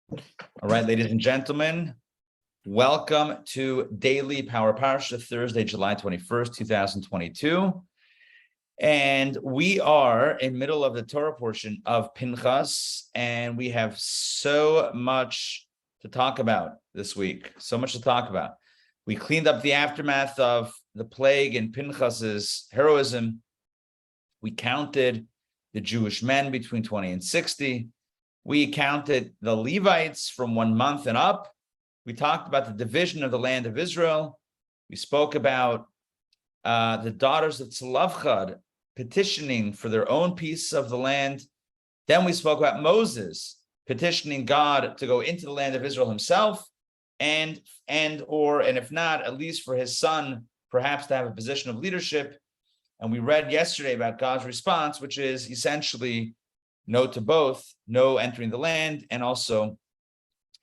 All right, ladies and gentlemen, welcome to Daily Power Parsha, Thursday, July 21st, 2022. And we are in middle of the Torah portion of Pinchas, and we have so much to talk about this week, so much to talk about. We cleaned up the aftermath of the plague and Pinchas's heroism. We counted the Jewish men between 20 and 60. We counted the Levites from 1 month and up. We talked about the division of the land of Israel. We spoke about the daughters of Tzlavchad petitioning for their own piece of the land. Then we spoke about Moses petitioning God to go into the land of Israel himself, and if not, at least for his son, perhaps to have a position of leadership. And we read yesterday about God's response, which is essentially no to both, no entering the land, and also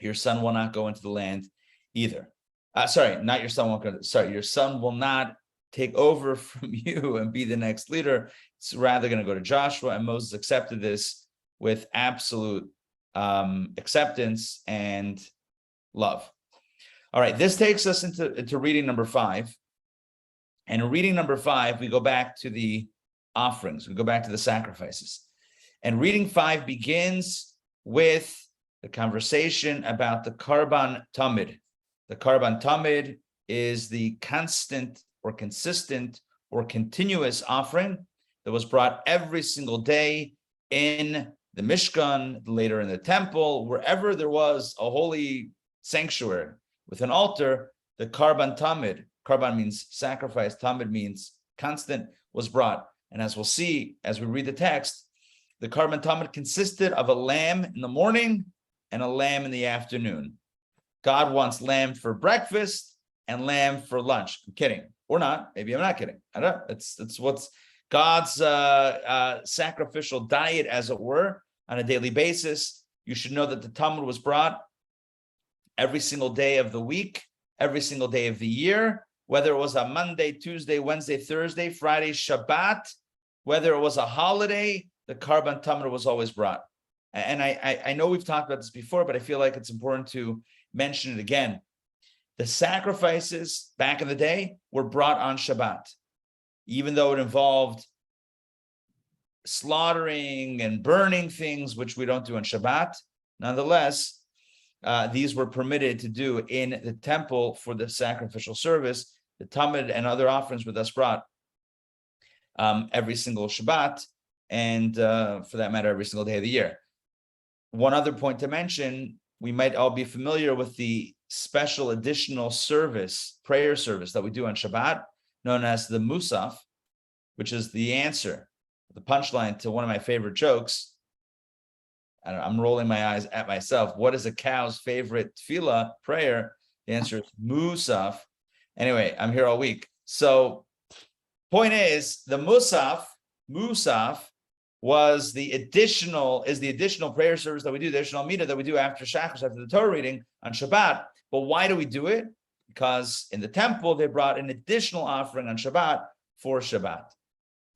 your son will not go into the land either. Your son will not take over from you and be the next leader. It's rather going to go to Joshua, and Moses accepted this with absolute acceptance and love. All right, this takes us into reading number 5. And in reading number 5, we go back to the offerings. We go back to the sacrifices. And reading 5 begins with the conversation about the Karban Tamid. The Karban Tamid is the constant or consistent or continuous offering that was brought every single day in the Mishkan, later in the temple, wherever there was a holy sanctuary with an altar. The Karban Tamid, Karban means sacrifice, Tamid means constant, was brought. And as we'll see as we read the text, the Karban Tamid consisted of a lamb in the morning and a lamb in the afternoon. God wants lamb for breakfast and lamb for lunch. I'm kidding. Or not. Maybe I'm not kidding. I don't know. It's what's God's sacrificial diet, as it were, on a daily basis. You should know that the Tamid was brought every single day of the week, every single day of the year, whether it was a Monday, Tuesday, Wednesday, Thursday, Friday, Shabbat, whether it was a holiday, the Karban Tamid was always brought. And I know we've talked about this before, but I feel like it's important to mention it again. The sacrifices back in the day were brought on Shabbat, even though it involved slaughtering and burning things, which we don't do on Shabbat. Nonetheless, these were permitted to do in the temple for the sacrificial service. The Tamid and other offerings were thus brought every single Shabbat, and for that matter, every single day of the year. One other point to mention, we might all be familiar with the special additional service, prayer service that we do on Shabbat, known as the Musaf, which is the answer, the punchline to one of my favorite jokes. I'm rolling my eyes at myself. What is a cow's favorite tefillah prayer? The answer is Musaf. Anyway, I'm here all week. So point is, the Musaf was the additional prayer service that we do, the additional midah that we do after Shachris, after the Torah reading on Shabbat. But why do we do it? Because in the temple, they brought an additional offering on Shabbat for Shabbat,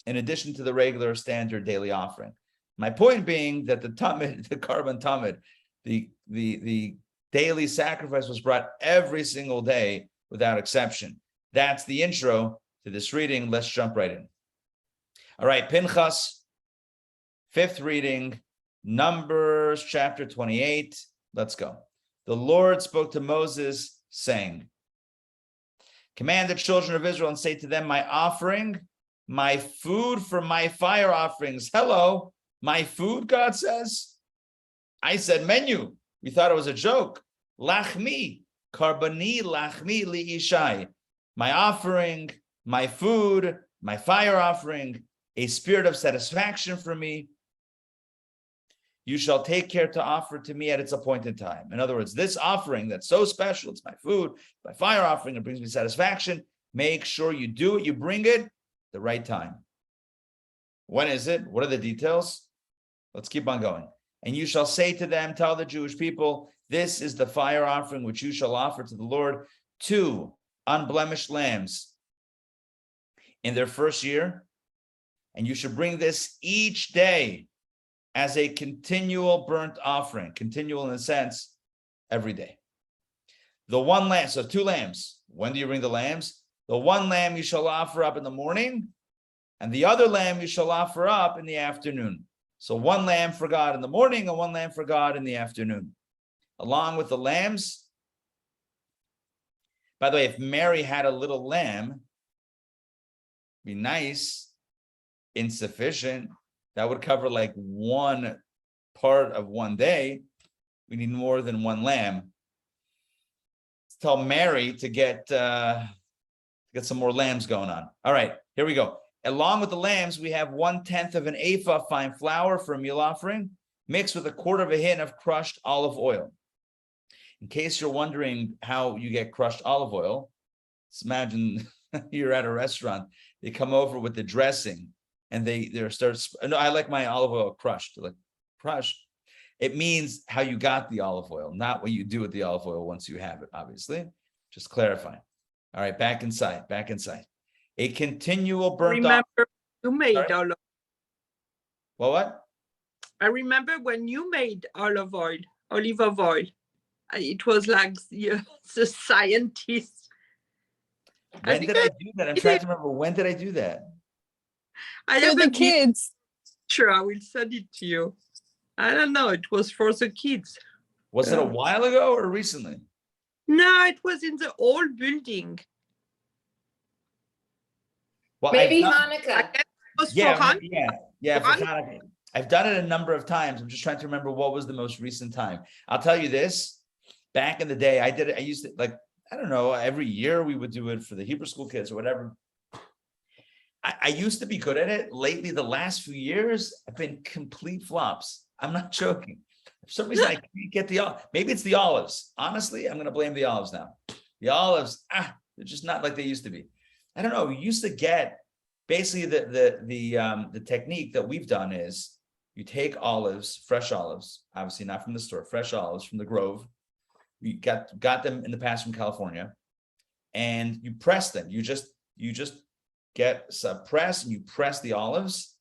in addition to the regular standard daily offering. My point being that the Tamid, the Karban Tamid, the daily sacrifice was brought every single day without exception. That's the intro to this reading. Let's jump right in. All right, Pinchas. 5th reading, Numbers chapter 28. Let's go. The Lord spoke to Moses, saying, command the children of Israel and say to them, my offering, my food for my fire offerings. Hello, my food, God says. I said menu. We thought it was a joke. Lachmi, karbani lachmi li ishai. My offering, my food, my fire offering, a spirit of satisfaction for me. You shall take care to offer to me at its appointed time. In other words, this offering that's so special, it's my food, my fire offering, it brings me satisfaction. Make sure you do it, you bring it the right time. When is it? What are the details? Let's keep on going. And you shall say to them, tell the Jewish people, this is the fire offering which you shall offer to the Lord, 2 unblemished lambs in their first year. And you should bring this each day as a continual burnt offering, continual in the sense every day. The one lamb, so 2 lambs. When do you bring the lambs? The one lamb you shall offer up in the morning, and the other lamb you shall offer up in the afternoon. So 1 lamb for God in the morning and 1 lamb for God in the afternoon. Along with the lambs. By the way, if Mary had a little lamb, be nice, insufficient, that would cover like 1 part of 1 day. We need more than 1 lamb. Tell Mary to get some more lambs going on. All right, here we go. Along with the lambs, we have 1/10 of an ephah of fine flour for a meal offering, mixed with 1/4 of a hin of crushed olive oil. In case you're wondering how you get crushed olive oil, let's imagine you're at a restaurant. They come over with the dressing, and they start. No, I like my olive oil crushed. Like crushed. It means how you got the olive oil, not what you do with the olive oil once you have it, obviously. Just clarifying. All right, back inside. A continual burnt offering. Remember you made olive. What? I remember when you made olive oil. It was like the scientist. When did I do that? I'm trying to remember. When did I do that? I For the kids. Sure, I will send it to you. I don't know. It was for the kids. Was it a while ago or recently? No, it was in the old building. Well, maybe Hanukkah. For Hanukkah. Yeah, for Hanukkah. I've done it a number of times. I'm just trying to remember what was the most recent time. I'll tell you this. Back in the day, I did it. I used to, like, I don't know, every year we would do it for the Hebrew school kids or whatever. I used to be good at it. Lately, the last few years, I've been complete flops. I'm not joking. For some reason, I can't get maybe it's the olives. Honestly, I'm going to blame the olives now. The olives, they're just not like they used to be. I don't know. We used to get, basically the technique that we've done is you take olives, fresh olives, obviously not from the store, fresh olives from the grove. We got them in the past from California, and you press them. You just get some press, and you press the olives.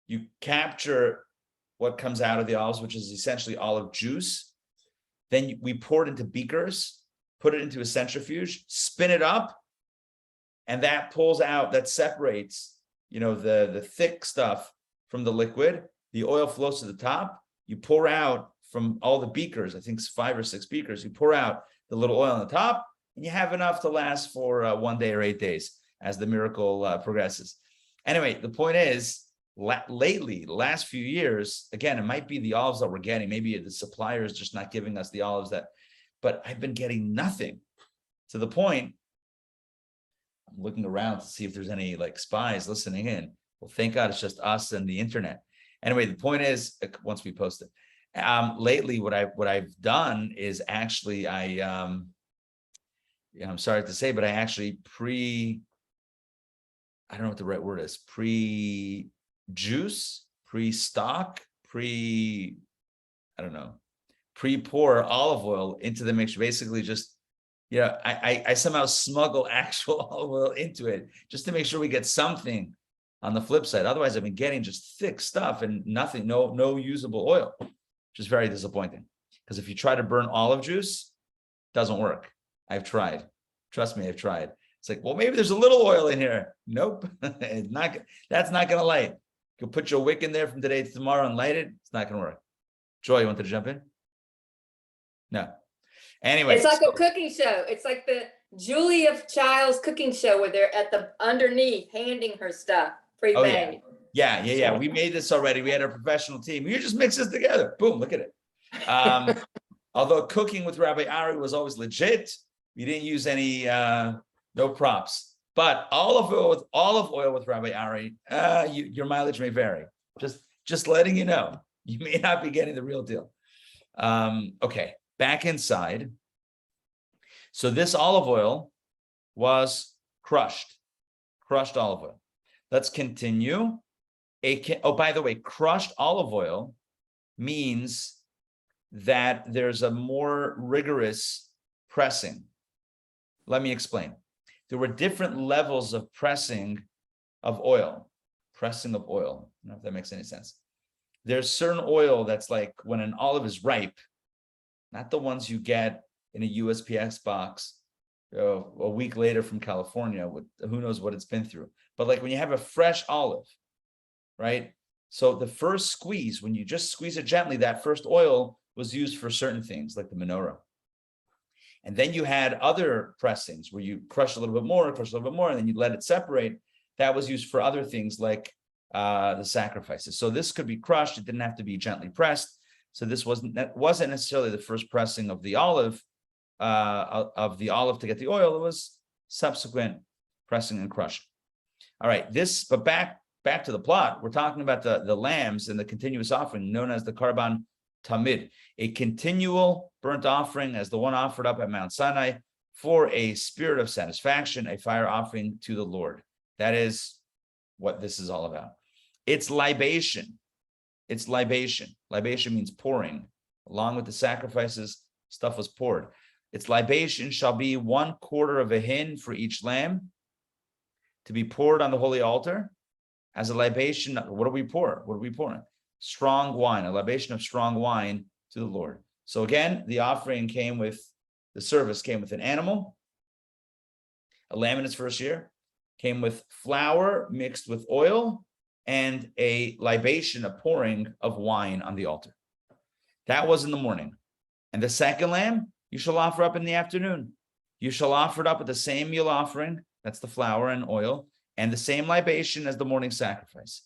You capture what comes out of the olives, which is essentially olive juice. Then we pour it into beakers, put it into a centrifuge, spin it up, and that pulls out, that separates, the thick stuff from the liquid. The oil flows to the top. You pour out from all the beakers, I think it's 5 or 6 beakers, you pour out the little oil on the top, and you have enough to last for 1 day or 8 days as the miracle progresses. Anyway, the point is, lately, the last few years, again, it might be the olives that we're getting. Maybe the supplier is just not giving us the olives but I've been getting nothing, to the point I'm looking around to see if there's any spies listening in. Well, thank God it's just us and the internet. Anyway, the point is, once we post it, lately, what I've done is actually I'm sorry to say, but I actually I don't know what the right word is, pre-juice, pre-stock, pre-pour olive oil into the mixture. Basically just, I somehow smuggle actual olive oil into it just to make sure we get something on the flip side. Otherwise, I've been getting just thick stuff and nothing, no usable oil, which is very disappointing. Because if you try to burn olive juice, it doesn't work. I've tried. Trust me, I've tried. It's like, well, maybe there's a little oil in here. Nope, that's not going to light. You can put your wick in there from today to tomorrow and light it. It's not going to work. Joy, you wanted to jump in? No. Anyway. It's like a cooking show. It's like the Julia Child's cooking show where they're at the underneath handing her stuff pre-made. Oh, yeah. We made this already. We had a professional team. You just mix this together. Boom, look at it. Although cooking with Rabbi Ari was always legit, we didn't use any no props. But olive oil with Rabbi Ari, your mileage may vary. Just letting you know, you may not be getting the real deal. Okay, back inside. So this olive oil was crushed olive oil. Let's continue. By the way, crushed olive oil means that there's a more rigorous pressing. Let me explain. There were different levels of pressing of oil. I don't know if that makes any sense. There's certain oil that's like when an olive is ripe, not the ones you get in a USPS box a week later from California with who knows what it's been through. But like when you have a fresh olive, right? So the first squeeze, when you just squeeze it gently, that first oil was used for certain things like the menorah. And then you had other pressings where you crush a little bit more, and then you let it separate. That was used for other things like the sacrifices. So this could be crushed. It didn't have to be gently pressed. So this wasn't necessarily the first pressing of the olive to get the oil. It was subsequent pressing and crushing. All right, but back to the plot. We're talking about the lambs and the continuous offering known as the Karban Tamid, a continual burnt offering as the one offered up at Mount Sinai for a spirit of satisfaction, a fire offering to the Lord. That is what this is all about. It's libation. It's libation. Libation means pouring. Along with the sacrifices, stuff was poured. Its libation shall be 1/4 of a hin for each lamb to be poured on the holy altar as a libation. What do we pour? What are we pouring? Strong wine, a libation of strong wine to the Lord. So again, the service came with an animal, a lamb in its first year, came with flour mixed with oil, and a libation, a pouring of wine on the altar. That was in the morning. And the second lamb, you shall offer up in the afternoon. You shall offer it up with the same meal offering, that's the flour and oil, and the same libation as the morning sacrifice,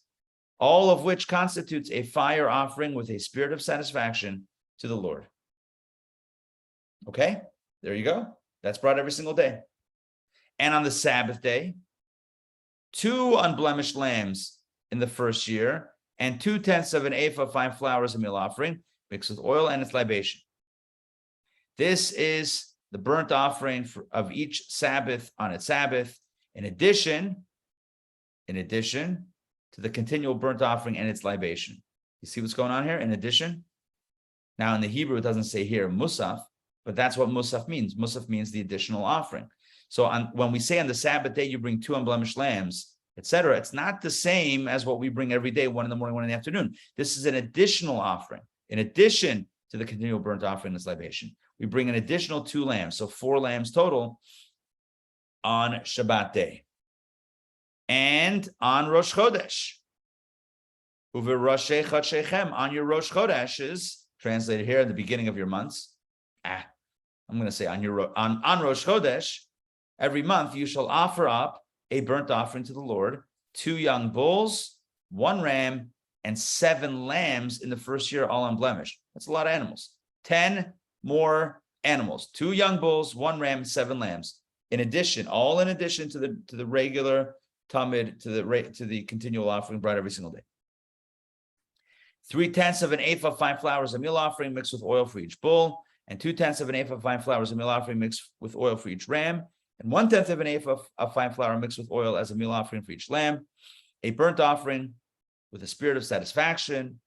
all of which constitutes a fire offering with a spirit of satisfaction to the Lord. Okay, there you go. That's brought every single day. And on the Sabbath day, 2 unblemished lambs in the first year, and 2/10 of an ephah of fine flour as a meal offering, mixed with oil and its libation. This is the burnt offering of each Sabbath on its Sabbath, in addition to the continual burnt offering and its libation. You see what's going on here? In addition. Now in the Hebrew, it doesn't say here musaf, but that's what musaf means. Musaf means the additional offering. So when we say on the Sabbath day, you bring 2 unblemished lambs, etc., it's not the same as what we bring every day, 1 in the morning, 1 in the afternoon. This is an additional offering. In addition to the continual burnt offering and its libation, we bring an additional 2 lambs, so 4 lambs total on Shabbat day. And on Rosh Chodesh, on your Rosh Chodeshes, translated here at the beginning of your months. I'm going to say on Rosh Chodesh, every month you shall offer up a burnt offering to the Lord, 2 young bulls, 1 ram, and 7 lambs in the first year, all unblemished. That's a lot of animals. 10 more animals, 2 young bulls, 1 ram, 7 lambs. In addition to the regular tamid, to the continual offering brought every single day. 3/10 of an ephah of fine flour as a meal offering mixed with oil for each bull, and 2/10 of an ephah of fine flour as a meal offering mixed with oil for each ram, and 1/10 of an ephah of fine flour mixed with oil as a meal offering for each lamb, a burnt offering with a spirit of satisfaction,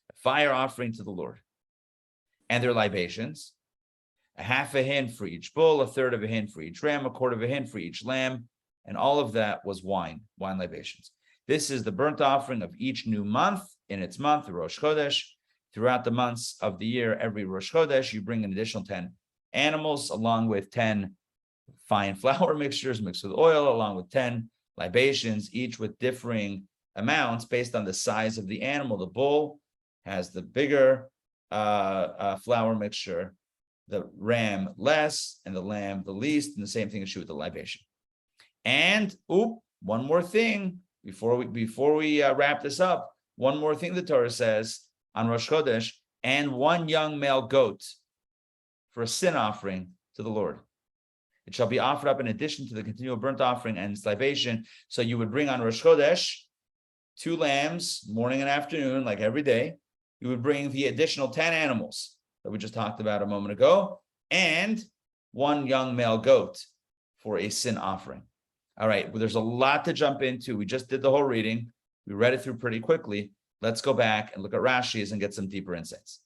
a fire offering to the Lord, and their libations, a half a hin for each bull, 1/3 of a hin for each ram, 1/4 of a hin for each lamb, and all of that was wine libations. This is the burnt offering of each new month in its month, the Rosh Chodesh. Throughout the months of the year, every Rosh Chodesh, you bring an additional 10 animals, along with 10 fine flour mixtures mixed with oil, along with 10 libations, each with differing amounts based on the size of the animal. The bull has the bigger flour mixture, the ram less, and the lamb the least, and the same thing is true with the libation. And one more thing before we wrap this up. One more thing the Torah says on Rosh Chodesh, and 1 young male goat for a sin offering to the Lord. It shall be offered up in addition to the continual burnt offering and its libation. So you would bring on Rosh Chodesh 2 lambs, morning and afternoon, like every day. You would bring the additional 10 animals that we just talked about a moment ago, and 1 young male goat for a sin offering. All right, well, there's a lot to jump into. We just did the whole reading. We read it through pretty quickly. Let's go back and look at Rashi's and get some deeper insights.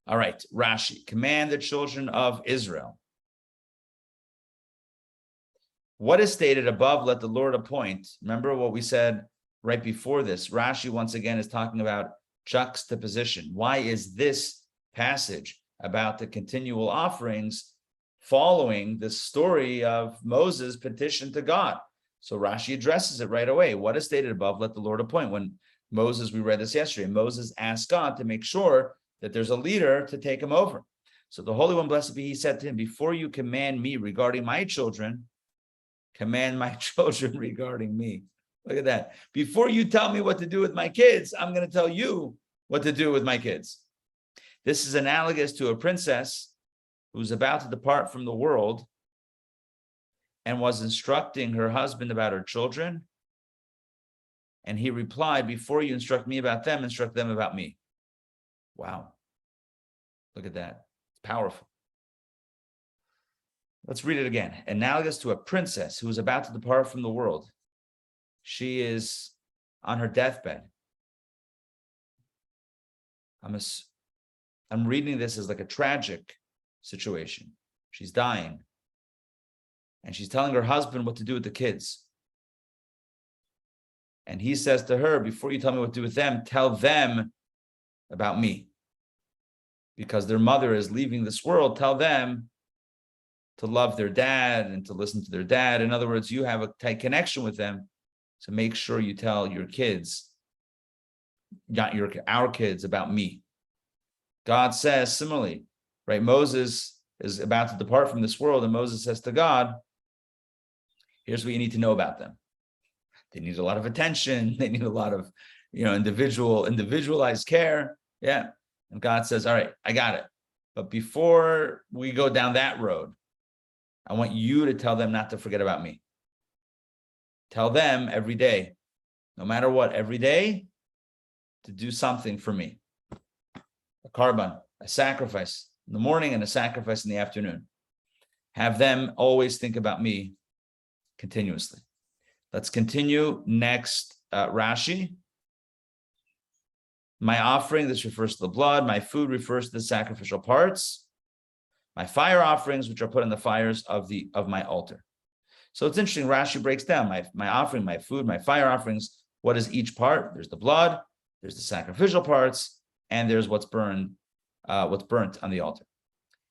All right, Rashi, command the children of Israel. What is stated above, let the Lord appoint. Remember what we said right before this. Rashi, once again, is talking about juxtaposition. Why is this passage about the continual offerings following the story of Moses' petition to God. So Rashi addresses it right away. What is stated above, let the Lord appoint. When Moses, we read this yesterday, Moses asked God to make sure that there's a leader to take him over. So the Holy One, blessed be he, said to him, before you command me regarding my children, command my children regarding me. Look at that. Before you tell me what to do with my kids, I'm going to tell you what to do with my kids. This is analogous to a princess who's about to depart from the world and was instructing her husband about her children. And he replied, before you instruct me about them, instruct them about me. Wow. Look at that. It's powerful. Let's read it again. Analogous to a princess who is about to depart from the world. She is on her deathbed. I'm reading this as like a tragic situation. She's dying. And she's telling her husband what to do with the kids. And he says to her, before you tell me what to do with them, tell them about me. Because their mother is leaving this world, tell them to love their dad and to listen to their dad. In other words, you have a tight connection with them. So make sure you tell your kids, our kids, about me. God says similarly, right? Moses is about to depart from this world, and Moses says to God, here's what you need to know about them. They need a lot of attention. They need a lot of, individualized care. Yeah. And God says, all right, I got it. But before we go down that road, I want you to tell them not to forget about me. Tell them every day, no matter what, every day, to do something for me. A korban, a sacrifice in the morning and a sacrifice in the afternoon. Have them always think about me continuously. Let's continue next, Rashi. My offering, this refers to the blood. My food refers to the sacrificial parts. My fire offerings, which are put on the fires of my altar. So it's interesting, Rashi breaks down my offering, my food, my fire offerings. What is each part? There's the blood, there's the sacrificial parts, and there's what's burnt on the altar.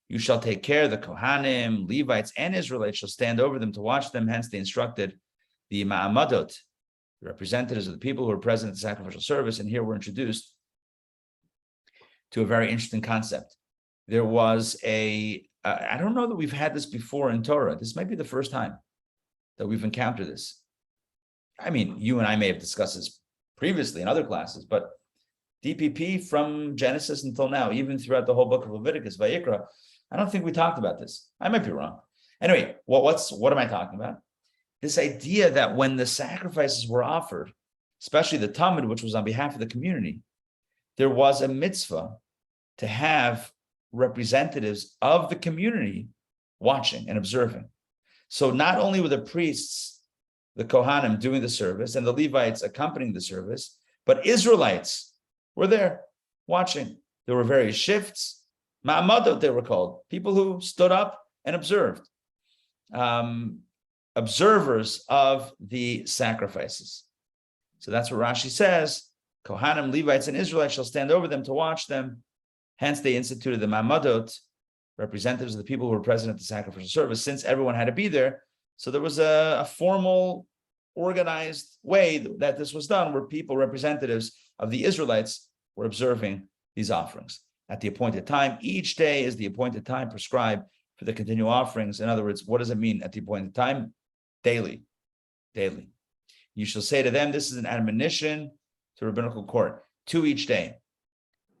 You shall take care, the Kohanim, Levites, and Israelites shall stand over them to watch them. Hence they instructed the Ma'amadot, the representatives of the people who were present at the sacrificial service. And here we're introduced to a very interesting concept. There was I don't know that we've had this before in Torah. This might be the first time that we've encountered this. I mean, you and I may have discussed this previously in other classes, but DPP from Genesis until now, even throughout the whole book of Leviticus, Vayikra, I don't think we talked about this. I might be wrong. Anyway, what am I talking about? This idea that when the sacrifices were offered, especially the Talmud, which was on behalf of the community, there was a mitzvah to have representatives of the community watching and observing. So not only were the priests, the Kohanim, doing the service and the Levites accompanying the service, but Israelites were there watching. There were various shifts, ma'amadot they were called, people who stood up and observed, observers of the sacrifices. So that's what Rashi says, Kohanim, Levites, and Israelites shall stand over them to watch them. Hence they instituted the ma'amadot, representatives of the people who were present at the sacrificial service, since everyone had to be there. So there was a formal, organized way that this was done, where people, representatives of the Israelites, were observing these offerings at the appointed time. Each day is the appointed time prescribed for the continual offerings. In other words, what does it mean at the appointed time? Daily. You shall say to them, this is an admonition to rabbinical court, to each day,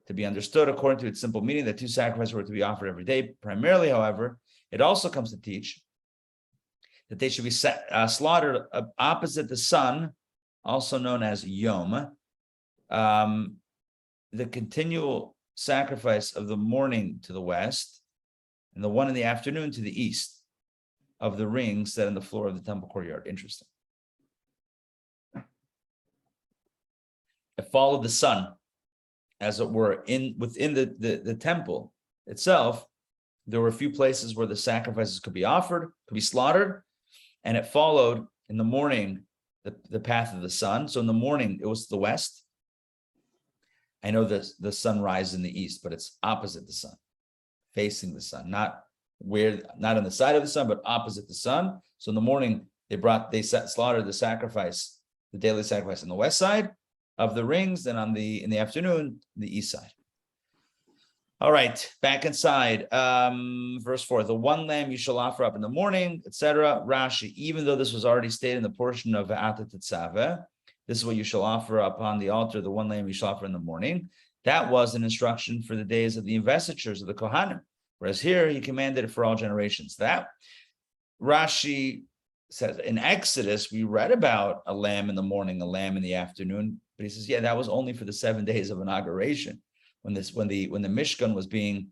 to be understood according to its simple meaning that two sacrifices were to be offered every day. Primarily, however, it also comes to teach that they should be slaughtered opposite the sun, also known as Yom, the continual sacrifice of the morning to the west, and the one in the afternoon to the east of the ring set in the floor of the temple courtyard. Interesting. It followed the sun, as it were, within the temple itself. There were a few places where the sacrifices could be offered, could be slaughtered, and it followed in the morning the path of the sun. So in the morning, it was to the west. I know the sun rises in the east, but it's opposite the sun, facing the sun, not on the side of the sun, but opposite the sun. So in the morning, they slaughtered the sacrifice, the daily sacrifice on the west side of the rings, and in the afternoon, the east side. All right, back inside, verse 4, the one lamb you shall offer up in the morning, etc. Rashi, even though this was already stated in the portion of Ata Tetzaveh, this is what you shall offer up on the altar, the one lamb you shall offer in the morning. That was an instruction for the days of the investitures of the Kohanim, whereas here he commanded it for all generations. That Rashi says in Exodus, we read about a lamb in the morning, a lamb in the afternoon, but he says, yeah, that was only for the 7 days of inauguration, when the Mishkan was being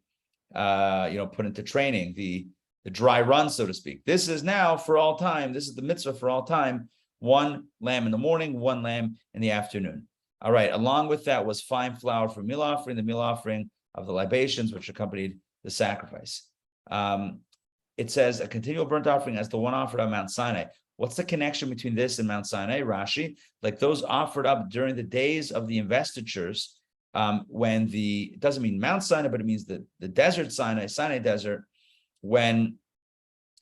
put into training, the dry run, so to speak. This is now for all time. This is the mitzvah for all time. One lamb in the morning, one lamb in the afternoon. All right. Along with that was fine flour for meal offering, the meal offering of the libations, which accompanied the sacrifice. It says a continual burnt offering as the one offered on Mount Sinai. What's the connection between this and Mount Sinai? Rashi, like those offered up during the days of the investitures, it doesn't mean Mount Sinai, but it means the desert Sinai desert, when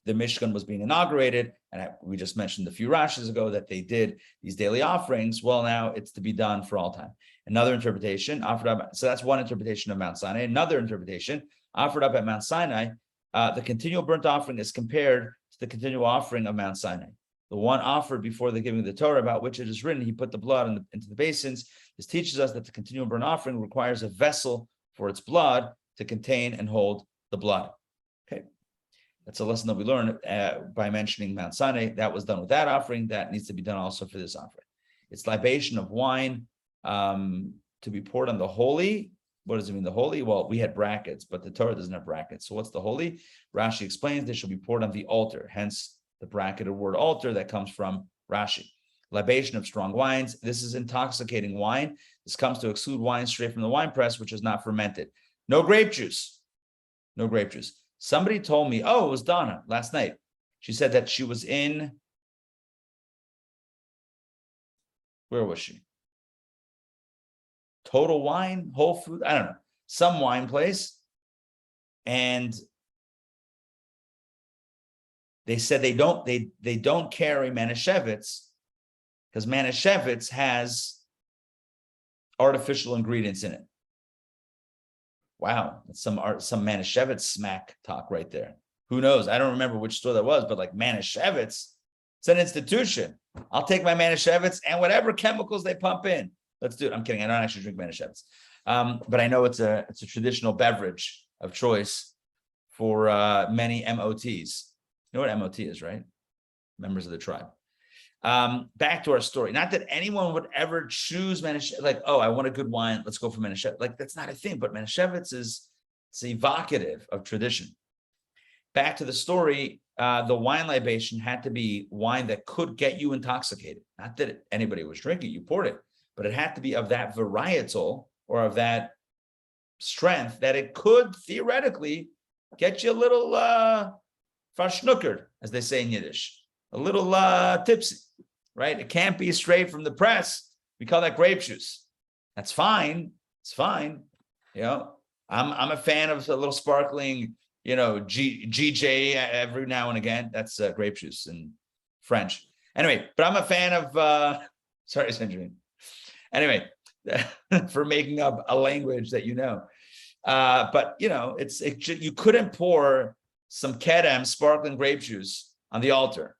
the Mishkan was being inaugurated, and we just mentioned a few Rashis ago that they did these daily offerings. Well, now it's to be done for all time. Another interpretation offered up. So that's one interpretation of Mount Sinai. Another interpretation offered up at Mount Sinai. The continual burnt offering is compared to the continual offering of Mount Sinai. The one offered before the giving of the Torah, about which it is written, he put the blood into the basins. This teaches us that the continual burnt offering requires a vessel for its blood to contain and hold the blood. Okay, that's a lesson that we learned by mentioning Mount Sinai. That was done with that offering. That needs to be done also for this offering. It's libation of wine to be poured on the holy. What does it mean, the holy? Well, we had brackets, but the Torah doesn't have brackets. So what's the holy? Rashi explains they shall be poured on the altar, hence the bracketed word altar that comes from Rashi. Libation of strong wines. This is intoxicating wine. This comes to exclude wine straight from the wine press, which is not fermented. No grape juice. No grape juice. Somebody told me, it was Donna last night. She said that she was in, where was she? Total Wine, Whole Food, I don't know, some wine place. And they said they don't carry Manischewitz because Manischewitz has artificial ingredients in it. Wow, that's some Manischewitz smack talk right there. Who knows? I don't remember which store that was, but like Manischewitz, it's an institution. I'll take my Manischewitz and whatever chemicals they pump in. Let's do it. I'm kidding. I don't actually drink Manischewitz, but I know it's a traditional beverage of choice for many MOTs. You know what MOT is, right? Members of the tribe. Back to our story. Not that anyone would ever choose Manischewitz, like, I want a good wine, let's go for Manischewitz. Like, that's not a thing, but Manischewitz it's evocative of tradition. Back to the story, the wine libation had to be wine that could get you intoxicated. Not that anybody was drinking, you poured it, but it had to be of that varietal or of that strength that it could theoretically get you a little verschnuckert, as they say in Yiddish, a little tipsy, right? It can't be straight from the press. We call that grape juice. That's fine. It's fine. I'm a fan of a little sparkling, GJ every now and again. That's grape juice in French. Anyway, but I'm a fan of, sorry, Sandrine. Anyway, for making up a language that but you couldn't pour some Kedem sparkling grape juice on the altar.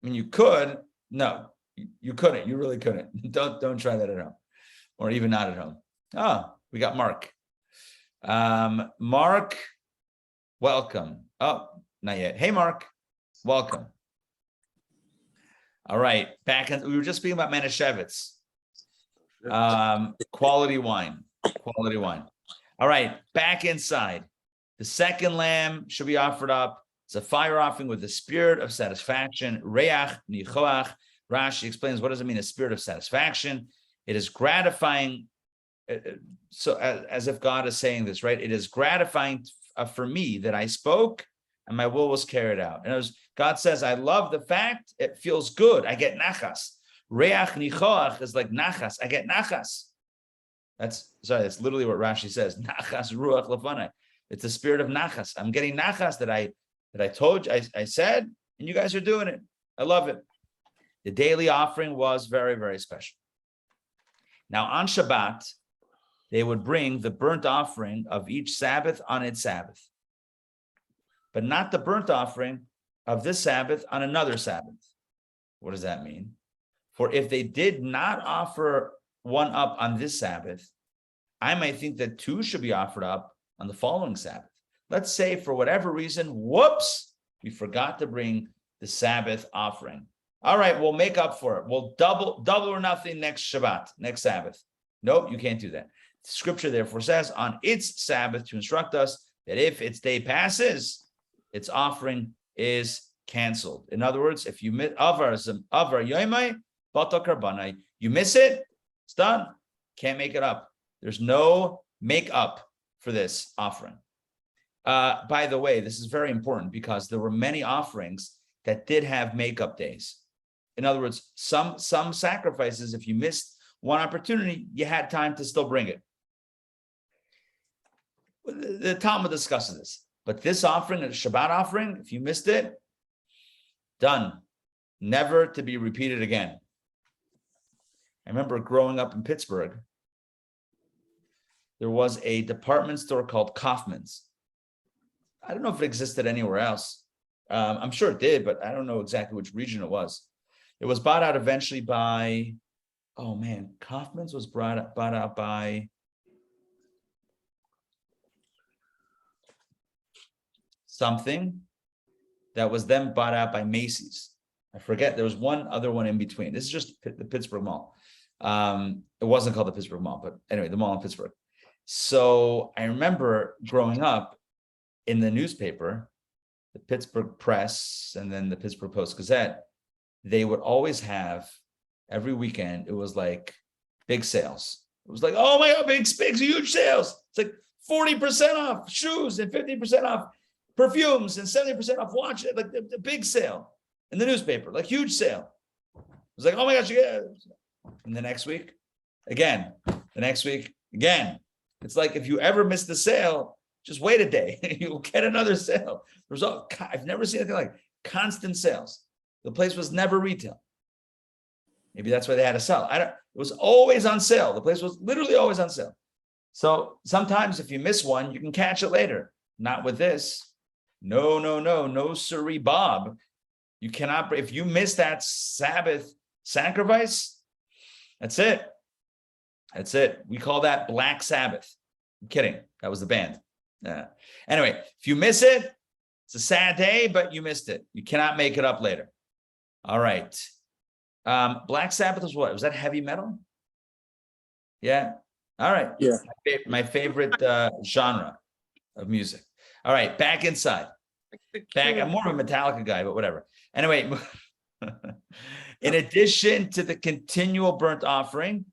I mean, you could. No, you couldn't. You really couldn't. Don't try that at home, or even not at home. We got Mark. Mark, welcome. Not yet. Hey, Mark, welcome. All right, we were just speaking about Manischewitz. Quality wine. All right, back inside. The second lamb should be offered up. It's a fire offering with the spirit of satisfaction. Reach nichoach. Rashi explains, what does it mean, a spirit of satisfaction? It is gratifying. So as if God is saying this, right? It is gratifying for me that I spoke and my will was carried out. And God says, I love the fact it feels good. I get nachas. Reach nichoach is like nachas. I get nachas. That's literally what Rashi says. Nachas ruach lefanai. It's the spirit of nachas. I'm getting nachas that I told you, I said, and you guys are doing it. I love it. The daily offering was very, very special. Now on Shabbat, they would bring the burnt offering of each Sabbath on its Sabbath, but not the burnt offering of this Sabbath on another Sabbath. What does that mean? For if they did not offer one up on this Sabbath, I might think that two should be offered up on the following Sabbath. Let's say for whatever reason, whoops, we forgot to bring the Sabbath offering. All right, we'll make up for it. We'll double or nothing next Shabbat, next Sabbath. Nope, you can't do that. Scripture therefore says on its Sabbath to instruct us that if its day passes, its offering is canceled. In other words, if you miss you miss it, it's done. Can't make it up. There's no make up for this offering. By the way, this is very important because there were many offerings that did have makeup days. In other words, some sacrifices, if you missed one opportunity, you had time to still bring it. The Talmud discusses this, but this offering, a Shabbat offering, if you missed it, done, never to be repeated again. I remember growing up in Pittsburgh, there was a department store called Kaufman's. I don't know if it existed anywhere else. I'm sure it did, but I don't know exactly which region it was. It was bought out eventually by, oh man, Kaufman's was bought out by something that was then bought out by Macy's. I forget, there was one other one in between. This is just the Pittsburgh Mall. It wasn't called the Pittsburgh Mall, but anyway, the mall in Pittsburgh. So I remember growing up in the newspaper, the Pittsburgh Press and then the Pittsburgh Post-Gazette, they would always have, every weekend, it was like big sales. It was like, oh my God, big, huge sales. It's like 40% off shoes and 50% off perfumes and 70% off watches, like the big sale in the newspaper, like huge sale. It was like, oh my gosh, yeah. And the next week, again, the next week, again. It's like if you ever miss the sale, just wait a day, you'll get another sale. I've never seen anything like constant sales. The place was never retail. Maybe that's why they had to sell. It was always on sale. The place was literally always on sale. So sometimes if you miss one, you can catch it later. Not with this. No, sirree, Bob. You cannot, if you miss that Sabbath sacrifice, that's it. That's it. We call that Black Sabbath. I'm kidding. That was the band. Anyway, if you miss it, it's a sad day, but you missed it. You cannot make it up later. All right. Black Sabbath was what? Was that heavy metal? Yeah. All right. Yeah. My favorite genre of music. All right. Back inside. I'm more of a Metallica guy, but whatever. Anyway, in addition to the continual burnt offering,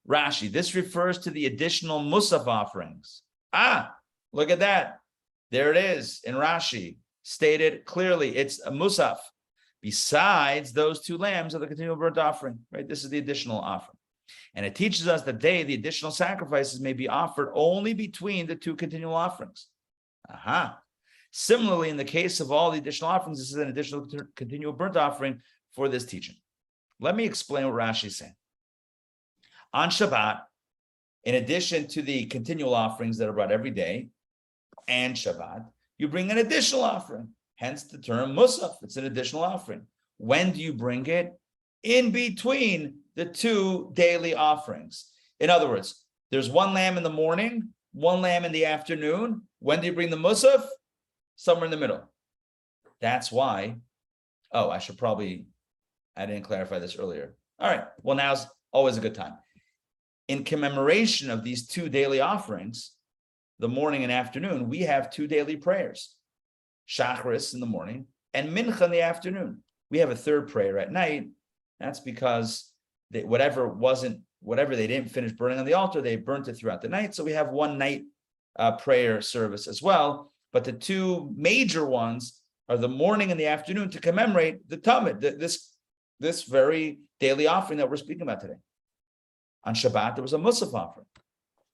Rashi, this refers to the additional musaf offerings. Look at that. There it is in Rashi, stated clearly. It's a musaf. Besides those two lambs of the continual burnt offering, right? This is the additional offering. And it teaches us that the additional sacrifices may be offered only between the two continual offerings. Similarly, in the case of all the additional offerings, this is an additional continual burnt offering for this teaching. Let me explain what Rashi is saying. On Shabbat, in addition to the continual offerings that are brought every day and Shabbat, you bring an additional offering. Hence the term musaf. It's an additional offering. When do you bring it? In between the two daily offerings. In other words, there's one lamb in the morning, one lamb in the afternoon. When do you bring the musaf? Somewhere in the middle. That's why. I didn't clarify this earlier. All right. Well, now's always a good time. In commemoration of these two daily offerings, the morning and afternoon, we have two daily prayers. Shacharis in the morning and Mincha in the afternoon. We have a third prayer at night. That's because whatever they didn't finish burning on the altar, they burnt it throughout the night. So we have one night prayer service as well. But the two major ones are the morning and the afternoon to commemorate the Tamid, this very daily offering that we're speaking about today. On Shabbat, there was a musaf offering.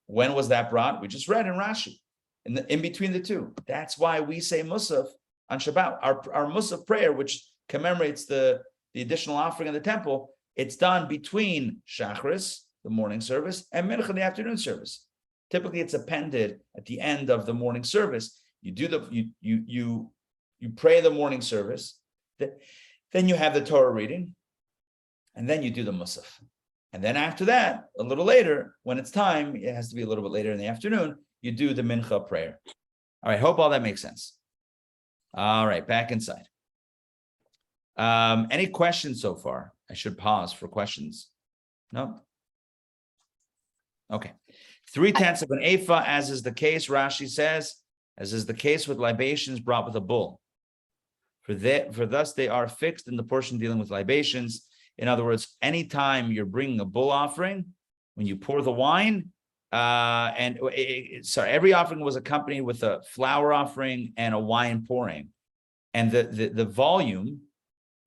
When was that brought? We just read in Rashi, in between the two. That's why we say Musaf on Shabbat. Our Musaf prayer, which commemorates the additional offering in the temple, it's done between Shachris, the morning service, and Mincha, the afternoon service. Typically, it's appended at the end of the morning service. You do you pray the morning service, then you have the Torah reading, and then you do the Musaf. And then after that, a little later, when it's time, it has to be a little bit later in the afternoon, you do the Mincha prayer. All right, hope all that makes sense. All right, back inside. Any questions so far? I should pause for questions. No? Okay. 3/10 of an ephah, as is the case, Rashi says, as is the case with libations brought with a bull. For thus they are fixed in the portion dealing with libations. In other words, anytime you're bringing a bull offering, when you pour the wine, every offering was accompanied with a flour offering and a wine pouring. And the volume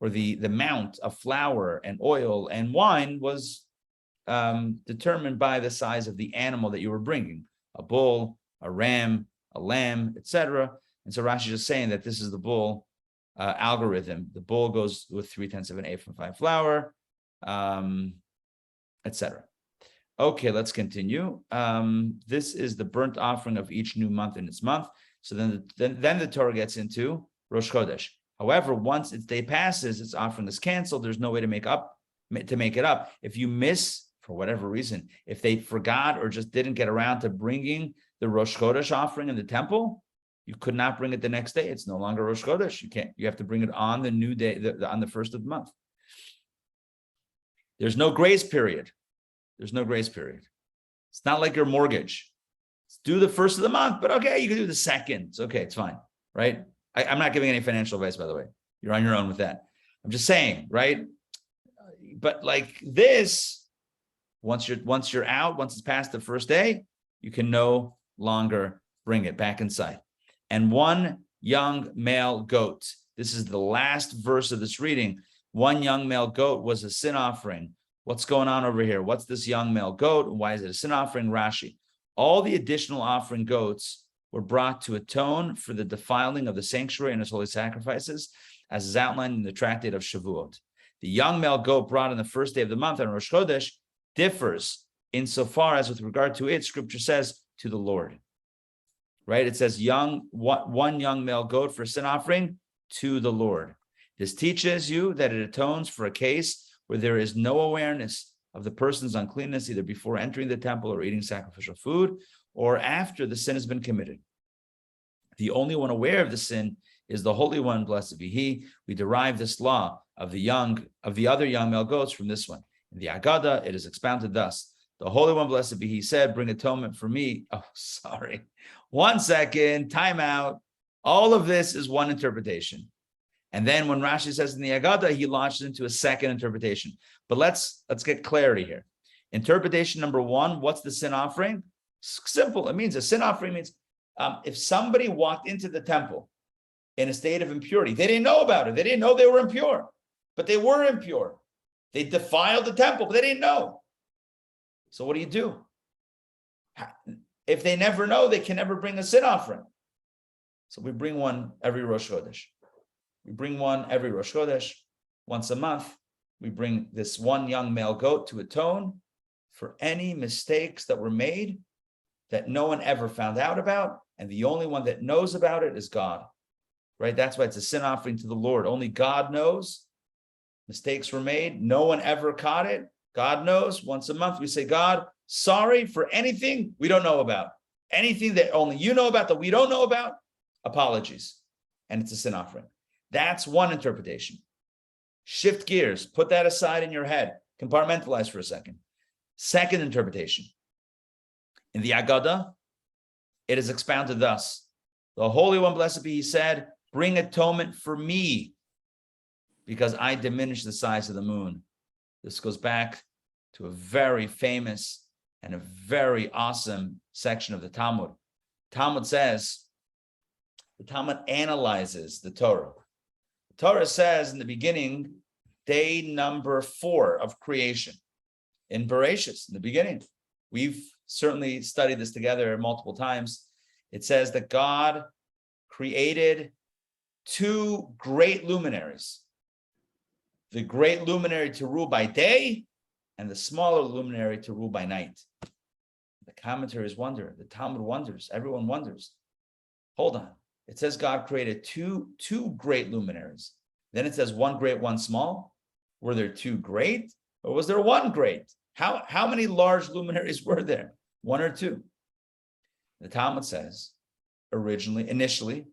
or the amount of flour and oil and wine was determined by the size of the animal that you were bringing, a bull, a ram, a lamb, etc. And so Rashi is just saying that this is the bull algorithm. The bull goes with 3/10 of an ephah of fine flour, etc. Okay, let's continue. This is the burnt offering of each new month in its month. So then the Torah gets into Rosh Chodesh. However, once its day passes, its offering is canceled. There's no way to make it up. If you miss, for whatever reason, if they forgot or just didn't get around to bringing the Rosh Chodesh offering in the temple, you could not bring it the next day. It's no longer Rosh Chodesh. You have to bring it on the new day, on the first of the month. There's no grace period. There's no grace period. It's not like your mortgage. It's due the first of the month, but okay, you can do the second. It's okay. It's fine, right? I'm not giving any financial advice, by the way. You're on your own with that. I'm just saying, right? But like this, once you're out, once it's past the first day, you can no longer bring it back inside. And one young male goat. This is the last verse of this reading. One young male goat was a sin offering. What's going on over here? What's this young male goat? Why is it a sin offering? Rashi. All the additional offering goats were brought to atone for the defiling of the sanctuary and its holy sacrifices, as is outlined in the tractate of Shavuot. The young male goat brought on the first day of the month on Rosh Chodesh differs insofar as with regard to it, Scripture says, to the Lord. Right? It says one young male goat for sin offering to the Lord. This teaches you that it atones for a case where there is no awareness of the person's uncleanness, either before entering the temple or eating sacrificial food, or after the sin has been committed. The only one aware of the sin is the Holy One, blessed be He. We derive this law of the other young male goats from this one. In the Agadah, it is expounded thus: the Holy One, blessed be He, said, "Bring atonement for me." Oh, sorry. 1 second, time out. All of this is one interpretation. And then when Rashi says in the Agadah, he launched into a second interpretation. But let's get clarity here. Interpretation number 1, what's the sin offering? Simple. It means a sin offering means if somebody walked into the temple in a state of impurity, they didn't know about it. They didn't know they were impure, but they were impure. They defiled the temple, but they didn't know. So what do? If they never know, they can never bring a sin offering. So we bring one every Rosh Chodesh. We bring one every Rosh Chodesh. Once a month, we bring this one young male goat to atone for any mistakes that were made that no one ever found out about, and the only one that knows about it is God, right? That's why it's a sin offering to the Lord. Only God knows. Mistakes were made. No one ever caught it. God knows. Once a month, we say, God, sorry for anything we don't know about. Anything that only you know about that we don't know about, apologies. And it's a sin offering. That's one interpretation. Shift gears. Put that aside in your head. Compartmentalize for a second. Second interpretation. In the Agadah, it is expounded thus: the Holy One, blessed be He, said, "Bring atonement for me, because I diminished the size of the moon." This goes back to a very famous and a very awesome section of the Talmud. Talmud says, the Talmud analyzes the Torah. The Torah says in the beginning, day number 4 of creation. In Bereshis, in the beginning, we've certainly studied this together multiple times. It says that God created two great luminaries. The great luminary to rule by day and the smaller luminary to rule by night. The commentaries wonder, the Talmud wonders, everyone wonders. Hold on. It says God created two great luminaries. Then it says one great, one small. Were there two great or was there one great? How many large luminaries were there? One or two? The Talmud says initially,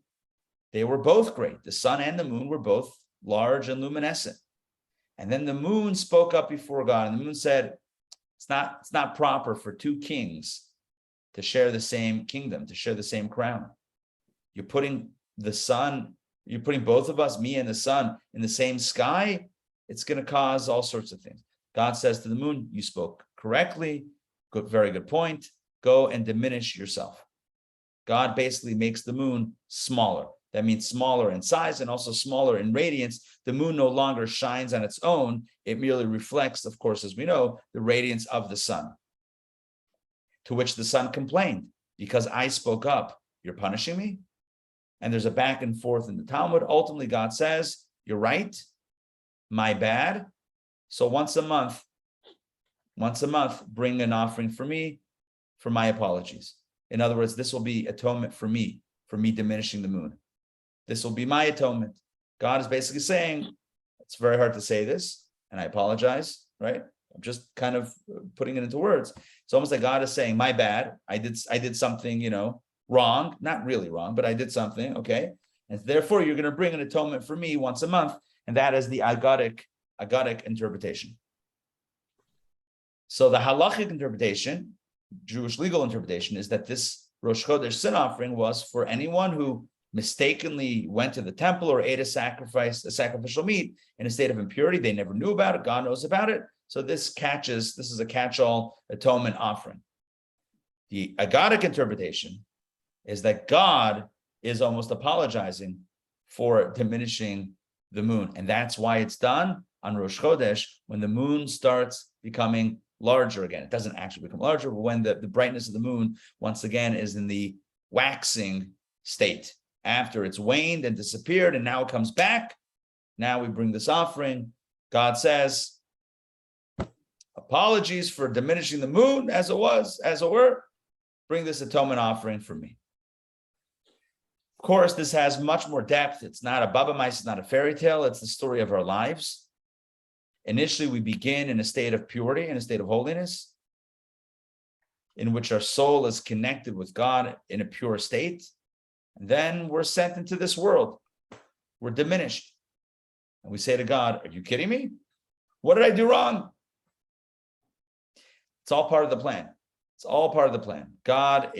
they were both great. The sun and the moon were both large and luminescent. And then the moon spoke up before God, and the moon said, it's not proper for two kings to share the same kingdom, to share the same crown. You're putting both of us, me and the sun, in the same sky. It's going to cause all sorts of things. God says to the moon, you spoke correctly. Good, very good point. Go and diminish yourself. God basically makes the moon smaller. That means smaller in size and also smaller in radiance. The moon no longer shines on its own. It merely reflects, of course, as we know, the radiance of the sun. To which the sun complained, because I spoke up, you're punishing me? And there's a back and forth in the Talmud. Ultimately, God says, you're right, my bad. So once a month, bring an offering for me, for my apologies. In other words, this will be atonement for me diminishing the moon. This will be my atonement. God is basically saying, it's very hard to say this, and I apologize, right? I'm just kind of putting it into words. It's almost like God is saying, my bad. I did something, wrong, not really wrong, but I did something, okay? And therefore, you're going to bring an atonement for me once a month, and that is the agadic interpretation. So the halachic interpretation, Jewish legal interpretation, is that this Rosh Chodesh sin offering was for anyone who mistakenly went to the temple or ate a sacrificial meat in a state of impurity. They never knew about it. God knows about it. So this is a catch-all atonement offering. The agadic interpretation is that God is almost apologizing for diminishing the moon. And that's why it's done on Rosh Chodesh when the moon starts becoming larger again. It doesn't actually become larger, but when the brightness of the moon, once again, is in the waxing state. After it's waned and disappeared, and now it comes back. Now we bring this offering. God says, apologies for diminishing the moon as it were. Bring this atonement offering for me. Of course, this has much more depth. It's not a Baba Mice, it's not a fairy tale. It's the story of our lives. Initially, we begin in a state of purity, in a state of holiness, in which our soul is connected with God in a pure state. And then we're sent into this world. We're diminished. And we say to God, are you kidding me? What did I do wrong? It's all part of the plan. It's all part of the plan. God,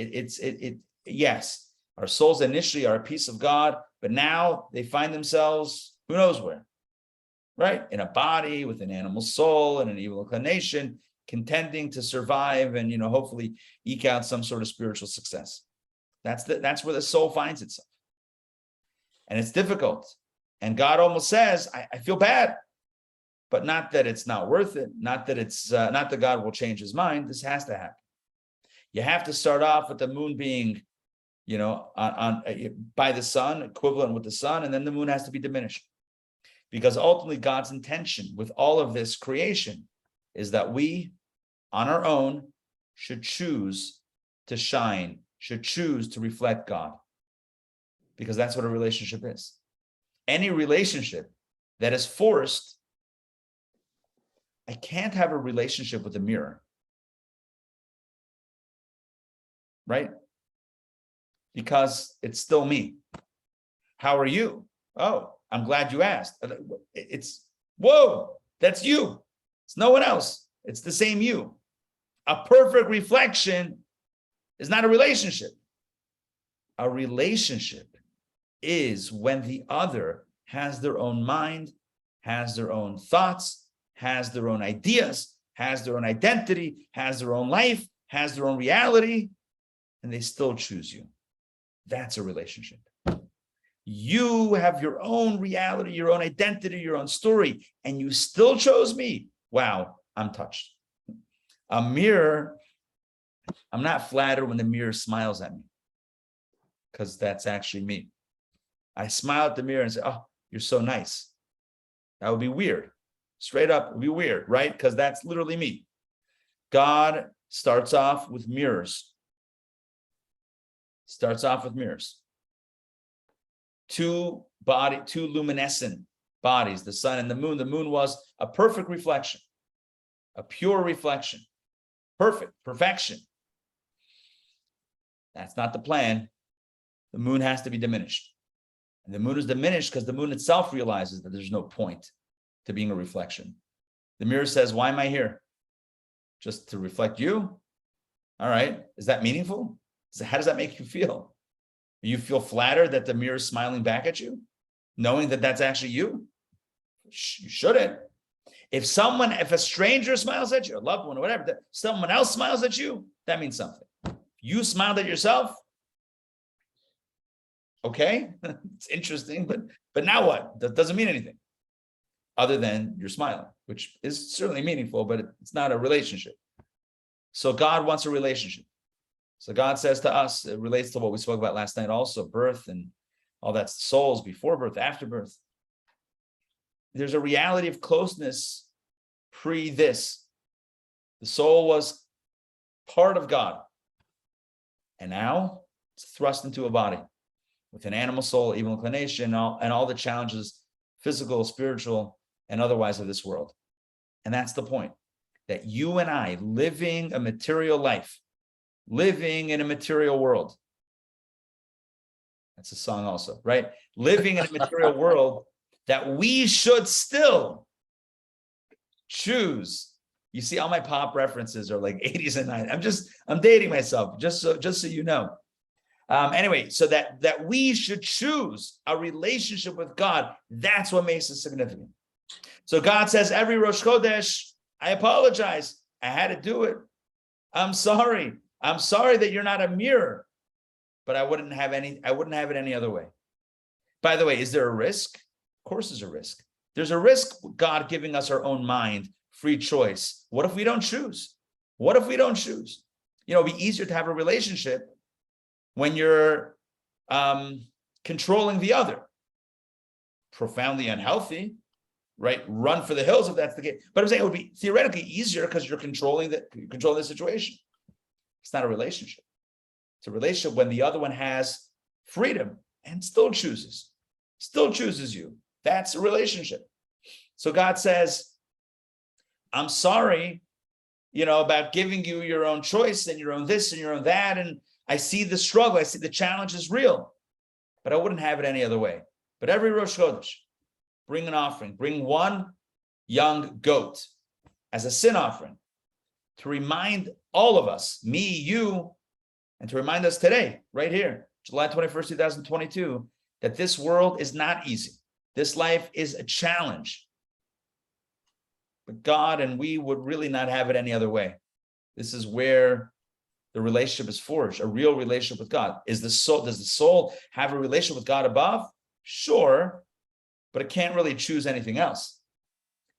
yes, our souls initially are a piece of God, but now they find themselves, who knows where, right? In a body with an animal soul and an evil inclination, contending to survive and, hopefully eke out some sort of spiritual success. That's where the soul finds itself. And it's difficult. And God almost says, I feel bad, but not that it's not worth it. Not that God will change his mind. This has to happen. You have to start off with the moon being, by the sun, equivalent with the sun, and then the moon has to be diminished. Because ultimately God's intention with all of this creation is that we, on our own, should choose to shine, should choose to reflect God. Because that's what a relationship is. Any relationship that is forced, I can't have a relationship with a mirror. Right? Because it's still me. How are you? Oh, I'm glad you asked. Whoa, that's you. It's no one else. It's the same you. A perfect reflection is not a relationship. A relationship is when the other has their own mind, has their own thoughts, has their own ideas, has their own identity, has their own life, has their own reality, and they still choose you. That's a relationship. You have your own reality, your own identity, your own story, and you still chose me. Wow, I'm touched. A mirror I'm not flattered when the mirror smiles at me, because that's actually me. I smile at the mirror and say, oh, you're so nice. That would be weird. Straight up, it would be weird, right? Because that's literally me. God starts off with mirrors. Starts off with mirrors. Two luminescent bodies, the sun and the moon. The moon was a perfect reflection, a pure reflection. Perfection. That's not the plan. The moon has to be diminished. And the moon is diminished because the moon itself realizes that there's no point to being a reflection. The mirror says, why am I here? Just to reflect you? All right. Is that meaningful? How does that make you feel? You feel flattered that the mirror is smiling back at you, knowing that that's actually you? You shouldn't. If a stranger smiles at you, a loved one or whatever, that someone else smiles at you, that means something. You smiled at yourself. Okay, it's interesting, but now what? That doesn't mean anything other than you're smiling, which is certainly meaningful, but it's not a relationship. So God wants a relationship. So God says to us, it relates to what we spoke about last night also, birth and all that, souls before birth, after birth. There's a reality of closeness pre this. The soul was part of God, and now it's thrust into a body with an animal soul, evil inclination, and all the challenges, physical, spiritual, and otherwise of this world. And that's the point, that you and I, living a material life, living in a material world. That's a song also, right? Living in a material world, that we should still choose. You see, all my pop references are like 80s and 90s. I'm dating myself, just so you know. Anyway, so that we should choose a relationship with God, that's what makes it significant. So God says, every Rosh Chodesh, I apologize. I had to do it. I'm sorry. I'm sorry that you're not a mirror, but I wouldn't have it any other way. By the way, is there a risk? Of course there's a risk. There's a risk, God giving us our own mind, free choice. What if we don't choose? What if we don't choose? It'd be easier to have a relationship when you're controlling the other. Profoundly unhealthy, right? Run for the hills if that's the case. But I'm saying it would be theoretically easier because you're controlling the situation. It's not a relationship. It's a relationship when the other one has freedom and still chooses you. That's a relationship. So God says, I'm sorry, about giving you your own choice and your own this and your own that. And I see the struggle. I see the challenge is real, but I wouldn't have it any other way. But every Rosh Chodesh, bring an offering, bring one young goat as a sin offering to remind all of us, me, you, and to remind us today, right here, July 21st, 2022, that this world is not easy. This life is a challenge. But God and we would really not have it any other way. This is where the relationship is forged, a real relationship with God. Does the soul have a relationship with God above? Sure, but it can't really choose anything else.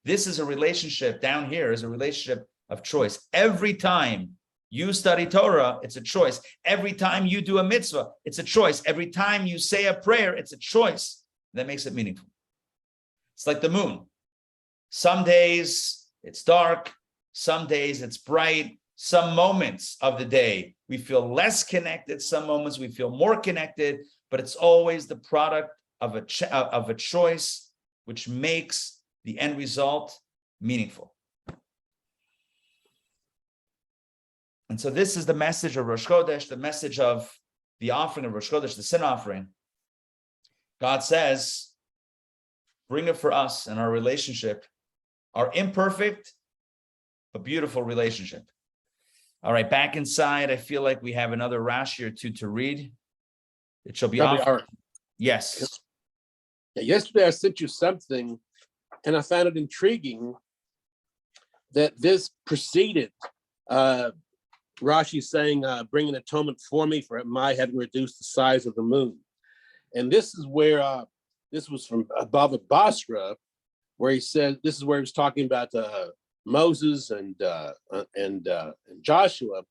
This is a relationship down here, is a relationship of choice. Every time you study Torah, it's a choice. Every time you do a mitzvah, it's a choice. Every time you say a prayer, it's a choice. That makes it meaningful. It's like the moon. Some days it's dark, some days it's bright, some moments of the day we feel less connected, some moments we feel more connected, but it's always the product of a choice which makes the end result meaningful. And so this is the message of Rosh Chodesh, the message of the offering of Rosh Chodesh, the sin offering. God says, bring it for us and our relationship, our imperfect but beautiful relationship. All right, back inside, I feel like we have another Rashi or two to read. It shall be offered. Yes. Yeah, yesterday I sent you something, and I found it intriguing that this preceded Rashi saying, bring an atonement for me for my having reduced the size of the moon. And this is where, this was from Bava Basra, where he said, this is where he was talking about Moses and Joshua.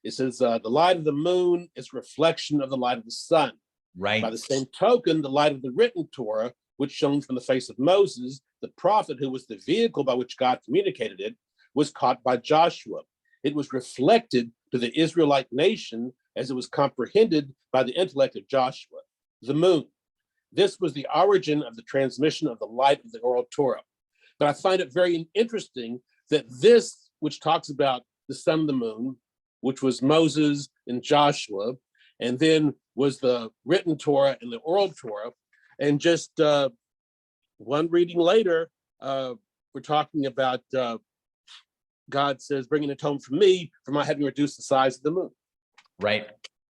It says the light of the moon is reflection of the light of the sun. Right. By the same token, the light of the written Torah, which shone from the face of Moses, the prophet who was the vehicle by which God communicated it, was caught by Joshua. It was reflected to the Israelite nation as it was comprehended by the intellect of Joshua, the moon. This was the origin of the transmission of the light of the oral Torah. But I find it very interesting that this, which talks about the sun and the moon, which was Moses and Joshua, and then was the written Torah and the oral Torah, and just one reading later, we're talking about God says, bring an atonement for me for my having reduced the size of the moon. Right.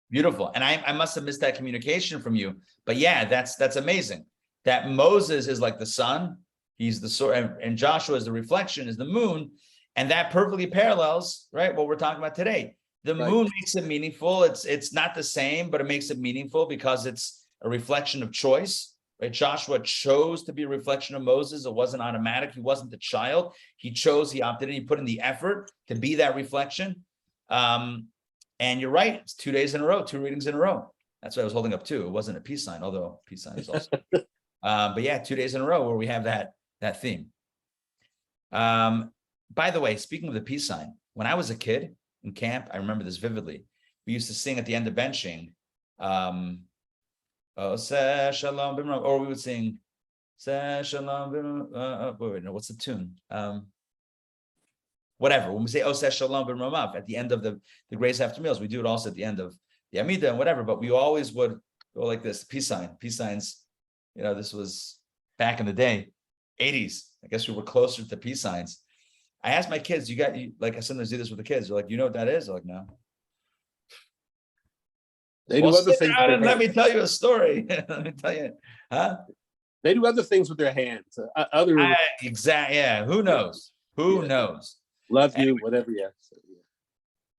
Beautiful. And I must have missed that communication from you. But yeah, that's amazing. That Moses is like the sun. He's the source, and Joshua is the reflection, is the moon. And that perfectly parallels, right, what we're talking about today. The moon makes it meaningful. It's not the same, but it makes it meaningful because it's a reflection of choice. Right? Joshua chose to be a reflection of Moses. It wasn't automatic. He wasn't the child. He chose, he opted in, he put in the effort to be that reflection. And you're right, it's 2 days in a row, 2 readings in a row. That's what I was holding up too. It wasn't a peace sign, although peace sign is also. But yeah, 2 days in a row where we have that theme. By the way, speaking of the peace sign, when I was a kid in camp, I remember this vividly. We used to sing at the end of benching, Oseh Shalom B'Marav, or we would sing, Oseh Shalom B'Marav, wait, no, what's the tune? Whatever, when we say Oseh Shalom B'Marav at the end of the grace after meals, we do it also at the end of the Amidah and whatever, but we always would go like this, peace signs, this was back in the day, 80s. I guess we were closer to peace signs. I asked my kids, I sometimes do this with the kids. They're like, you know what that is? They're like, no. They do other things. Let me tell you a story. Let me tell you, huh? They do other things with their hands. Exactly. Yeah. Who knows? Who knows? Love you, whatever. Yeah.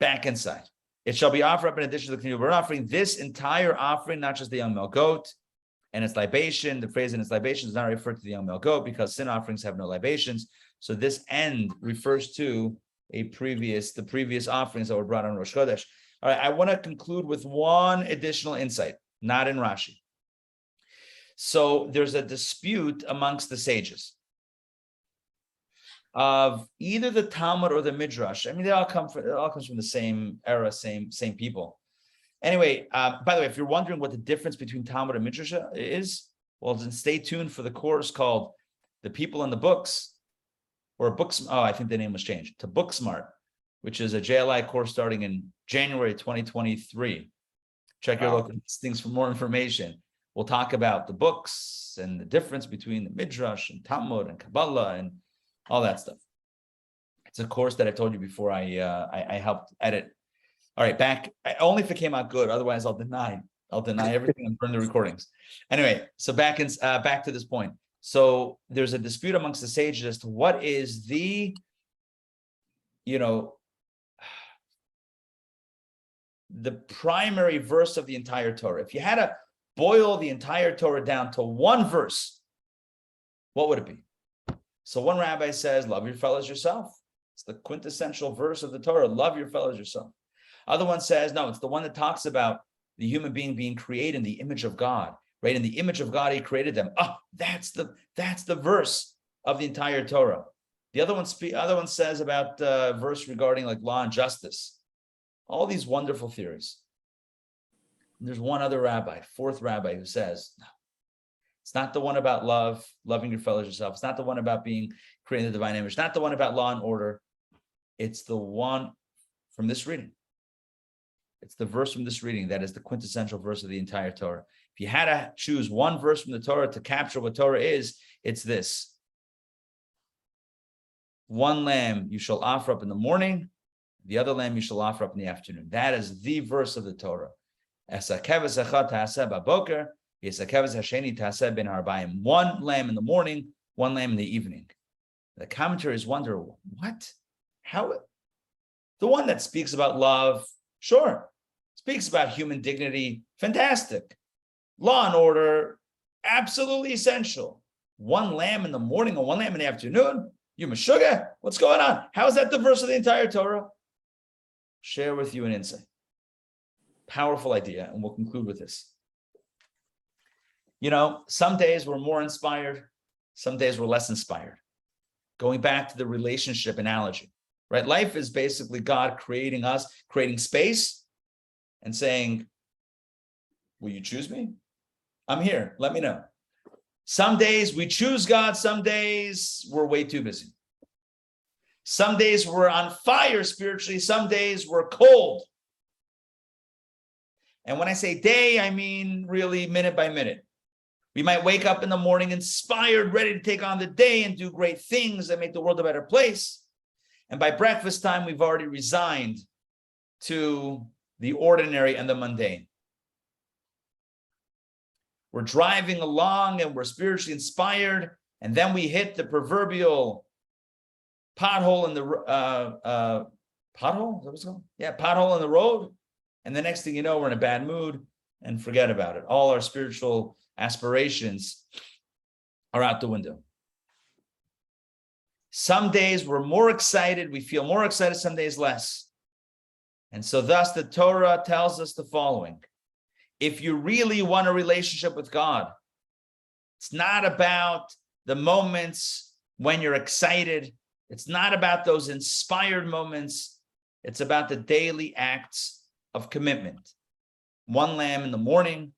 Back inside. It shall be offered up in addition to the continual burnt offering. This entire offering, not just the young male goat and its libation. The phrase in its libation does not refer to the young male goat because sin offerings have no libations. So this end refers to the previous offerings that were brought on Rosh Chodesh. All right, I want to conclude with one additional insight, not in Rashi. So there's a dispute amongst the sages of either the Talmud or the Midrash. I mean, it all comes from the same era, same people. Anyway, by the way, if you're wondering what the difference between Talmud and Midrash is, well, then stay tuned for the course called "The People in the Books," or Books. Oh, I think the name was changed to Booksmart, which is a JLI course starting in January 2023. Check your local listings for more information. We'll talk about the books and the difference between the Midrash and Talmud and Kabbalah and all that stuff. It's a course that I told you before I helped edit. All right, back, only if it came out good, otherwise I'll deny everything and burn the recordings. Anyway, so back to this point. So there's a dispute amongst the sages as to what is the primary verse of the entire Torah. If you had to boil the entire Torah down to one verse, what would it be? So one rabbi says, love your fellow as yourself. It's the quintessential verse of the Torah, love your fellow as yourself. Other one says, no, it's the one that talks about the human being created in the image of God, right? In the image of God, he created them. Oh, that's the verse of the entire Torah. The other one says about verse regarding like law and justice. All these wonderful theories. And there's one other rabbi, fourth rabbi, who says, no, it's not the one about love, loving your fellow as yourself. It's not the one about being created in the divine image. Not the one about law and order. It's the one from this reading. It's the verse from this reading that is the quintessential verse of the entire Torah. If you had to choose one verse from the Torah to capture what Torah is, it's this. One lamb you shall offer up in the morning, the other lamb you shall offer up in the afternoon. That is the verse of the Torah. One lamb in the morning, one lamb in the evening. The commentaries wonder, what? How? The one that speaks about love, sure. Speaks about human dignity, fantastic. Law and order, absolutely essential. One lamb in the morning or one lamb in the afternoon? You meshuggah? What's going on? How is that the verse of the entire Torah? share with you an insight. Powerful idea, and we'll conclude with this. You know, some days we're more inspired, some days we're less inspired. Going back to the relationship analogy, right? Life is basically God creating us, creating space, and saying, will you choose me? I'm here, let me know. Some days we choose God, some days we're way too busy. Some days we're on fire spiritually, some days we're cold. And when I say day, I mean really minute by minute. We might wake up in the morning inspired, ready to take on the day and do great things that make the world a better place. And by breakfast time, we've already resigned to the ordinary and the mundane. We're driving along and we're spiritually inspired, and then we hit the proverbial pothole in the pothole? Is that what it's called? Yeah, pothole in the road. And the next thing you know, we're in a bad mood and forget about it. All our spiritual aspirations are out the window. Some days we're more excited, we feel more excited, some days less. And so thus the Torah tells us the following. If you really want a relationship with God, it's not about the moments when you're excited. It's not about those inspired moments. It's about the daily acts of commitment. One lamb in the morning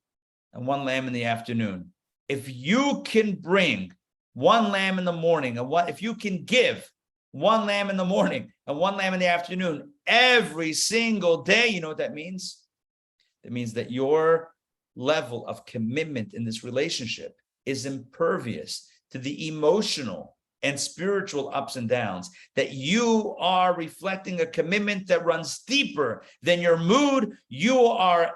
and one lamb in the afternoon. If you can bring one lamb in the morning and if you can give one lamb in the morning and one lamb in the afternoon every single day, you know what that means? It means that your level of commitment in this relationship is impervious to the emotional and spiritual ups and downs, that you are reflecting a commitment that runs deeper than your mood. You are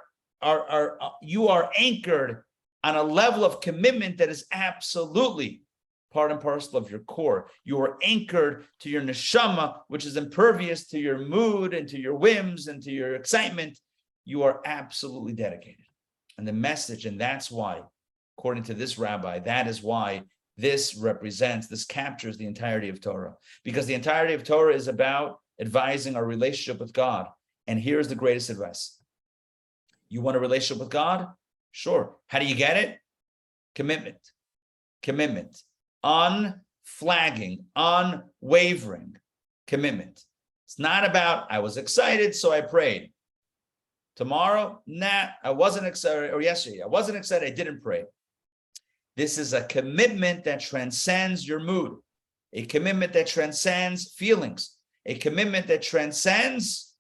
anchored on a level of commitment that is absolutely part and parcel of your core. You are anchored to your neshama, which is impervious to your mood and to your whims and to your excitement. You are absolutely dedicated. And the message, and that's why, according to this rabbi, that is why this captures the entirety of Torah. Because the entirety of Torah is about advising our relationship with God. And here's the greatest advice. You want a relationship with God? Sure. How do you get it? Commitment. Commitment. Unflagging, unwavering commitment. It's not about, I was excited, so I prayed. Tomorrow, nah, I wasn't excited, or yesterday, I wasn't excited, I didn't pray. This is a commitment that transcends your mood, a commitment that transcends feelings, a commitment that transcends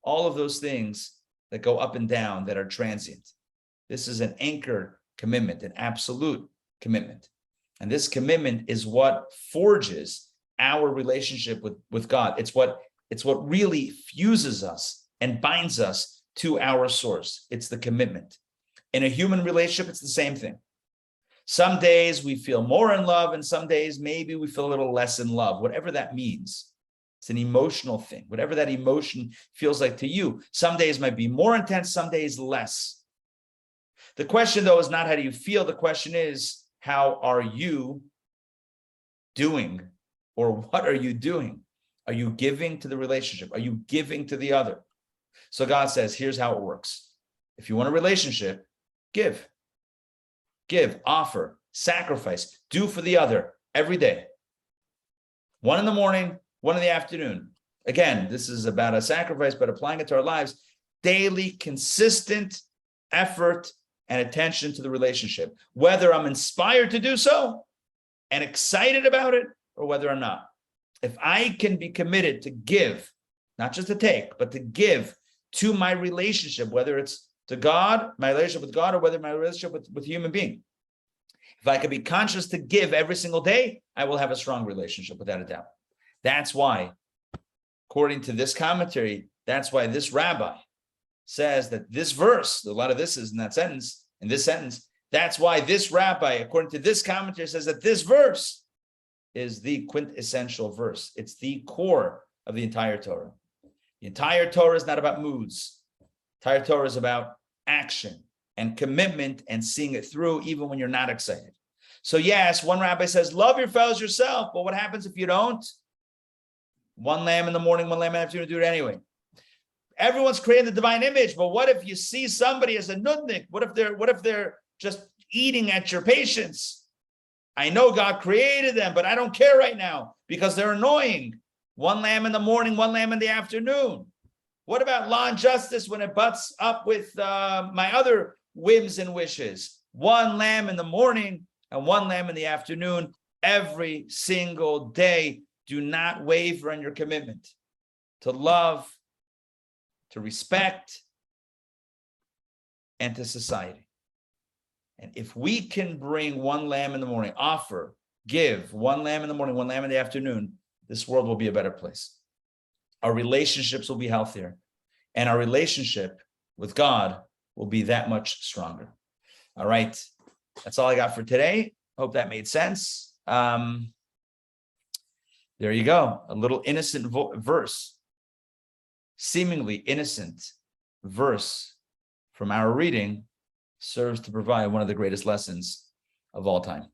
all of those things that go up and down that are transient. This is an anchored commitment, an absolute commitment. And this commitment is what forges our relationship with God. It's what really fuses us and binds us to our source. It's the commitment. In a human relationship, it's the same thing. Some days we feel more in love, and some days maybe we feel a little less in love, whatever that means. It's an emotional thing, whatever that emotion feels like to you. Some days might be more intense, some days less. The question, though, is not how do you feel? The question is, how are you doing, or what are you doing? Are you giving to the relationship? Are you giving to the other? So God says, here's how it works. If you want a relationship, give. Give, offer, sacrifice, do for the other every day. One in the morning, one in the afternoon. Again, this is about a sacrifice, but applying it to our lives. Daily, consistent effort and attention to the relationship, whether I'm inspired to do so and excited about it, or whether I'm not. If I can be committed to give, not just to take, but to give to my relationship, whether it's to God, my relationship with God, or whether my relationship with a human being. If I can be conscious to give every single day, I will have a strong relationship, without a doubt. That's why, according to this commentary, that's why this rabbi says that this verse, a lot of this is in this sentence, that's why this rabbi, according to this commentary, says that this verse is the quintessential verse. It's the core of the entire Torah. The entire Torah is not about moods. The entire Torah is about action and commitment and seeing it through even when you're not excited. So yes, one rabbi says, love your fellows yourself, but what happens if you don't? One lamb in the morning, one lamb in the afternoon, do it anyway. everyone's created the divine image, but what if you see somebody as a nudnik? What if they're just eating at your patience? I know God created them, but I don't care right now because they're annoying. One lamb in the morning, one lamb in the afternoon. What about law and justice when it butts up with my other whims and wishes? One lamb in the morning and one lamb in the afternoon every single day. Do not waver on your commitment to love, to respect, and to society. And if we can bring one lamb in the morning, give one lamb in the morning, one lamb in the afternoon, this world will be a better place. Our relationships will be healthier, and our relationship with God will be that much stronger. All right. That's all I got for today. Hope that made sense. There you go. A little innocent verse, seemingly innocent verse from our reading serves to provide one of the greatest lessons of all time.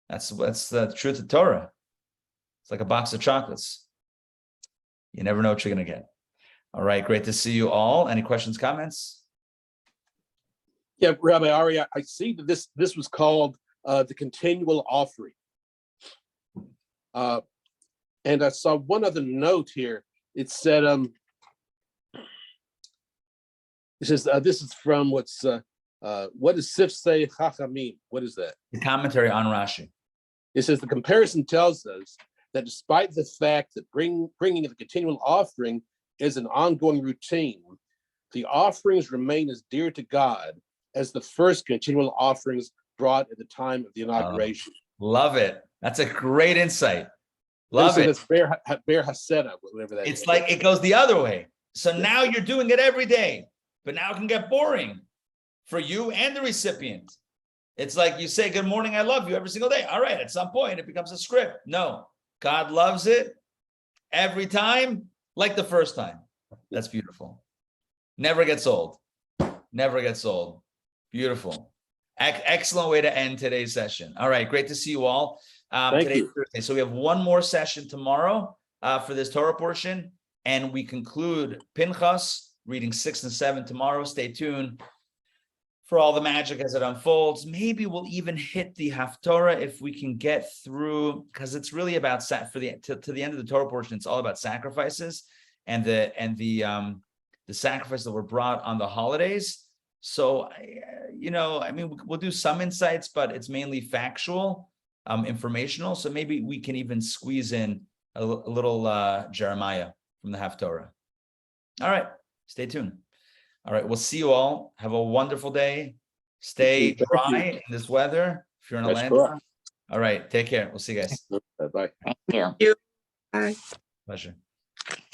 That's the truth of Torah. It's like a box of chocolates. You never know what you're going to get. All right. Great to see you all. Any questions, comments? Yeah, Rabbi Ari, I see that this was called the Continual Offering. And I saw one other note here. It said, this is from what does Sifsei Chachamim? What is that? The commentary on Rashi. It says the comparison tells us that despite the fact that bringing the continual offering is an ongoing routine, the offerings remain as dear to God as the first continual offerings brought at the time of the inauguration. Love it. That's a great insight. Love it. That's Ber Haseda, whatever that is. It's like it goes the other way. So now you're doing it every day, but now it can get boring for you and the recipient. It's like you say, good morning, I love you every single day. All right, at some point it becomes a script. No, God loves it every time, like the first time. That's beautiful. Never gets old. Never gets old. Beautiful. Excellent way to end today's session. All right, great to see you all. Thank you. Thursday. So we have one more session tomorrow for this Torah portion, and we conclude Pinchas, reading 6 and 7 tomorrow. Stay tuned for all the magic as it unfolds. Maybe we'll even hit the Haftorah if we can get through, because it's really about to the end of the Torah portion. It's all about sacrifices and the sacrifices that were brought on the holidays. So, we'll do some insights, but it's mainly factual, informational. So maybe we can even squeeze in a little Jeremiah from the Haftorah. All right, stay tuned. All right, we'll see you all. Have a wonderful day. Stay dry in this weather if you're in Atlanta. All right, take care. We'll see you guys. Bye. Thank you. Bye. Pleasure.